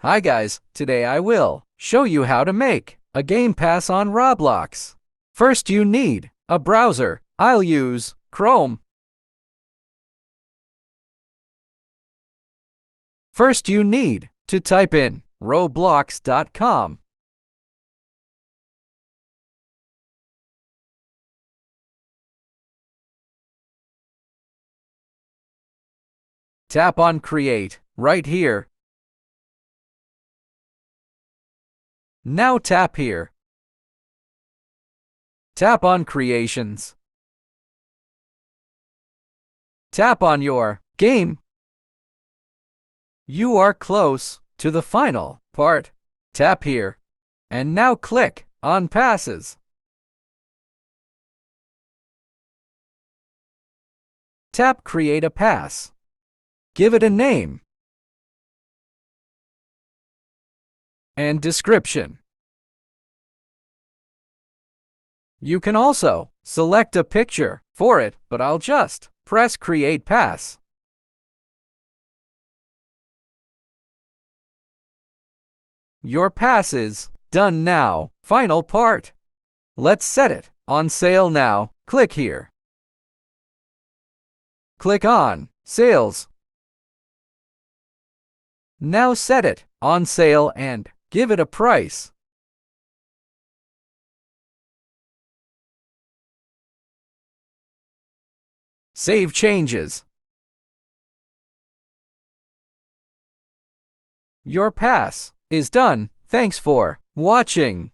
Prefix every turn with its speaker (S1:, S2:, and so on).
S1: Hi guys, today I will show you how to make a Game Pass on Roblox. First you need a browser. I'll use Chrome. First you need to type in roblox.com. Tap on Create right here. Now tap here. Tap on Creations. Tap on your game. You are close to the final part. Tap here. And now click on Passes. Tap Create a Pass. Give it a name and description. You can also select a picture for it, but I'll just press Create Pass. Your pass is done now. Final part. Let's set it on sale now. Click here. Click on Sales. Now set it on sale and give it a price. Save changes. Your pass is done. Thanks for watching.